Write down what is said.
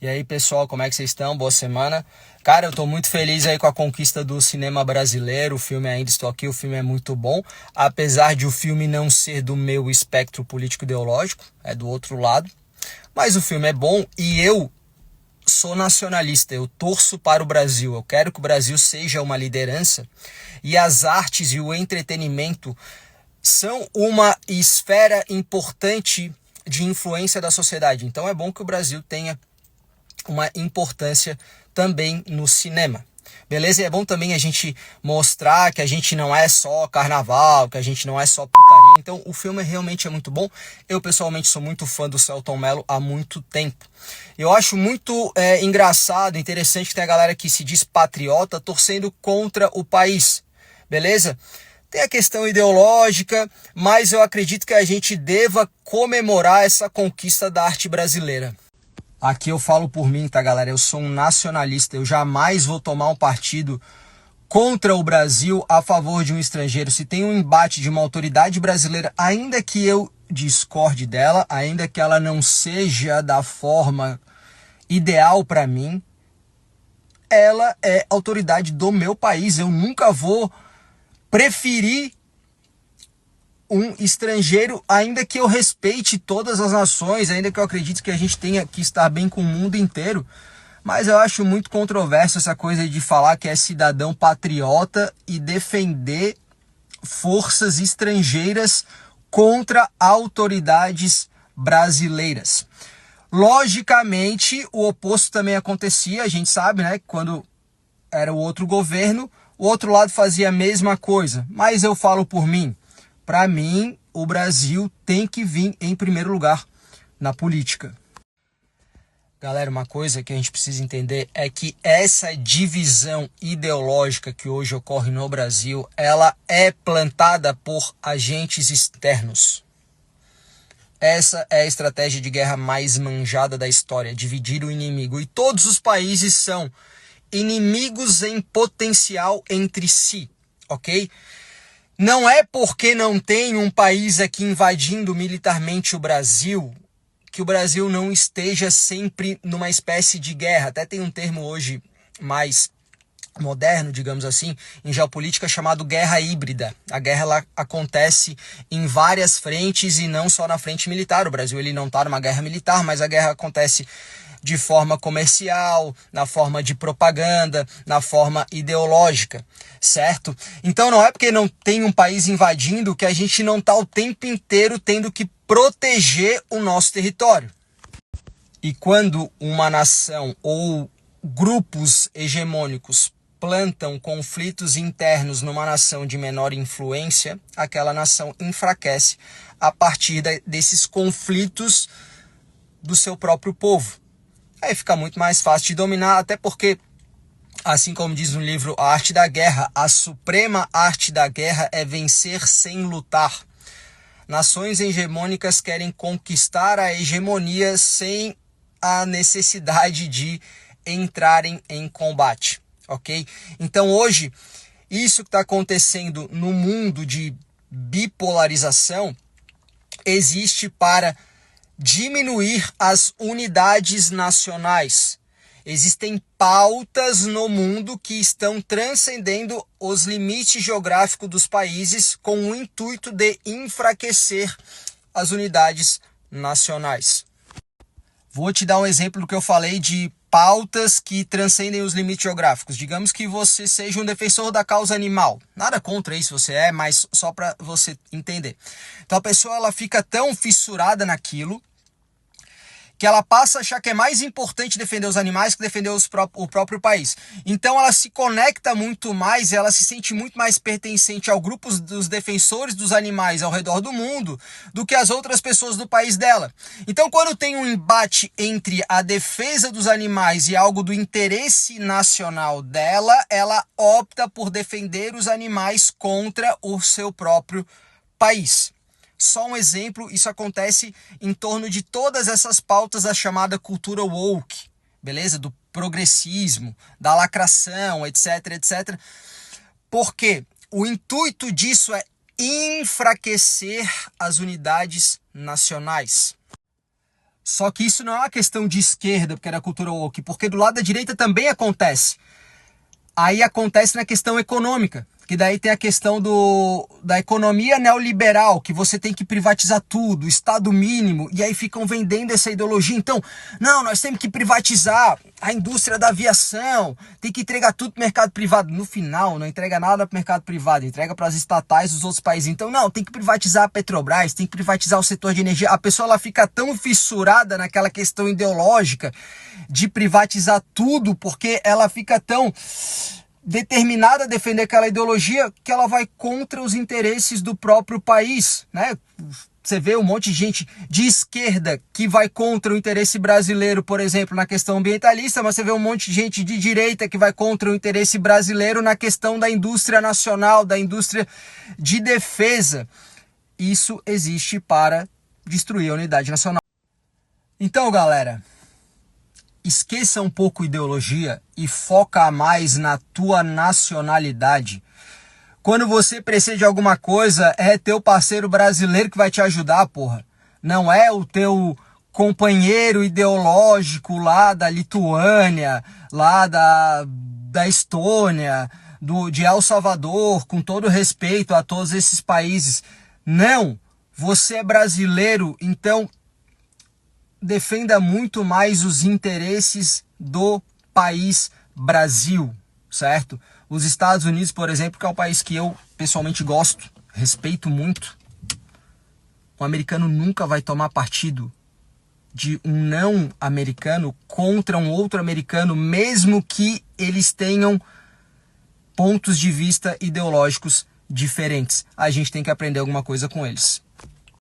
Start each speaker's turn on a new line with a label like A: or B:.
A: E aí, pessoal, como é que vocês estão? Boa semana. Cara, eu tô muito feliz aí com a conquista do cinema brasileiro. O filme Ainda Estou Aqui, o filme é muito bom. Apesar de o filme não ser do meu espectro político-ideológico, é do outro lado. Mas o filme é bom e eu sou nacionalista, eu torço para o Brasil. Eu quero que o Brasil seja uma liderança. E as artes e o entretenimento são uma esfera importante de influência da sociedade. Então é bom que o Brasil tenha uma importância também no cinema. Beleza? E é bom também a gente mostrar que a gente não é só carnaval, que a gente não é só putaria. Então o filme realmente é muito bom. Eu pessoalmente sou muito fã do Selton Mello há muito tempo. Eu acho muito engraçado, interessante que tem a galera que se diz patriota torcendo contra o país. Beleza? Tem a questão ideológica, mas eu acredito que a gente deva comemorar essa conquista da arte brasileira. Aqui eu falo por mim, tá, galera? Eu sou um nacionalista. Eu jamais vou tomar um partido contra o Brasil a favor de um estrangeiro. Se tem um embate de uma autoridade brasileira, ainda que eu discorde dela, ainda que ela não seja da forma ideal para mim, ela é autoridade do meu país. Eu nunca vou preferir um estrangeiro, ainda que eu respeite todas as nações, ainda que eu acredite que a gente tenha que estar bem com o mundo inteiro. Mas eu acho muito controverso essa coisa de falar que é cidadão patriota e defender forças estrangeiras contra autoridades brasileiras. Logicamente, o oposto também acontecia, a gente sabe, né? Quando era o outro governo, o outro lado fazia a mesma coisa. Mas eu falo por mim. Para mim, o Brasil tem que vir em primeiro lugar na política. Galera, uma coisa que a gente precisa entender é que essa divisão ideológica que hoje ocorre no Brasil, ela é plantada por agentes externos. Essa é a estratégia de guerra mais manjada da história, dividir o inimigo. E todos os países são inimigos em potencial entre si, ok? Não é porque não tem um país aqui invadindo militarmente o Brasil que o Brasil não esteja sempre numa espécie de guerra. Até tem um termo hoje mais moderno, digamos assim, em geopolítica chamado guerra híbrida. A guerra ela acontece em várias frentes e não só na frente militar. O Brasil ele não está numa guerra militar, mas a guerra acontece de forma comercial, na forma de propaganda, na forma ideológica, certo? Então não é porque não tem um país invadindo que a gente não está o tempo inteiro tendo que proteger o nosso território. E quando uma nação ou grupos hegemônicos plantam conflitos internos numa nação de menor influência, aquela nação enfraquece a partir desses conflitos do seu próprio povo. Aí fica muito mais fácil de dominar, até porque, assim como diz no livro A Arte da Guerra, a suprema arte da guerra é vencer sem lutar. Nações hegemônicas querem conquistar a hegemonia sem a necessidade de entrarem em combate, ok? Então hoje, isso que está acontecendo no mundo de bipolarização existe para diminuir as unidades nacionais. Existem pautas no mundo que estão transcendendo os limites geográficos dos países com o intuito de enfraquecer as unidades nacionais. Vou te dar um exemplo do que eu falei de pautas que transcendem os limites geográficos. Digamos que você seja um defensor da causa animal. Nada contra isso, você é, mas só para você entender. Então a pessoa ela fica tão fissurada naquilo que ela passa a achar que é mais importante defender os animais que defender o próprio país. Então ela se conecta muito mais, ela se sente muito mais pertencente ao grupo dos defensores dos animais ao redor do mundo do que as outras pessoas do país dela. Então quando tem um embate entre a defesa dos animais e algo do interesse nacional dela, ela opta por defender os animais contra o seu próprio país. Só um exemplo, isso acontece em torno de todas essas pautas da chamada cultura woke, beleza? Do progressismo, da lacração, etc, etc. Porque o intuito disso é enfraquecer as unidades nacionais. Só que isso não é uma questão de esquerda, porque era cultura woke, porque do lado da direita também acontece. Aí acontece na questão econômica, que daí tem a questão da economia neoliberal, que você tem que privatizar tudo, Estado mínimo, e aí ficam vendendo essa ideologia. Então, não, nós temos que privatizar a indústria da aviação, tem que entregar tudo para o mercado privado. No final, não entrega nada para o mercado privado, entrega para as estatais dos outros países. Então, não, tem que privatizar a Petrobras, tem que privatizar o setor de energia. A pessoa ela fica tão fissurada naquela questão ideológica de privatizar tudo, porque ela fica tão determinada a defender aquela ideologia que ela vai contra os interesses do próprio país, né? Você vê um monte de gente de esquerda que vai contra o interesse brasileiro, por exemplo, na questão ambientalista, mas você vê um monte de gente de direita que vai contra o interesse brasileiro na questão da indústria nacional, da indústria de defesa. Isso existe para destruir a unidade nacional. Então, galera, esqueça um pouco ideologia e foca mais na tua nacionalidade. Quando você precisa de alguma coisa, é teu parceiro brasileiro que vai te ajudar, porra. Não é o teu companheiro ideológico lá da Lituânia, lá da Estônia, de El Salvador, com todo respeito a todos esses países. Não, você é brasileiro, então defenda muito mais os interesses do país Brasil, certo? Os Estados Unidos, por exemplo, que é um país que eu pessoalmente gosto, respeito muito, o americano nunca vai tomar partido de um não americano contra um outro americano, mesmo que eles tenham pontos de vista ideológicos diferentes. A gente tem que aprender alguma coisa com eles.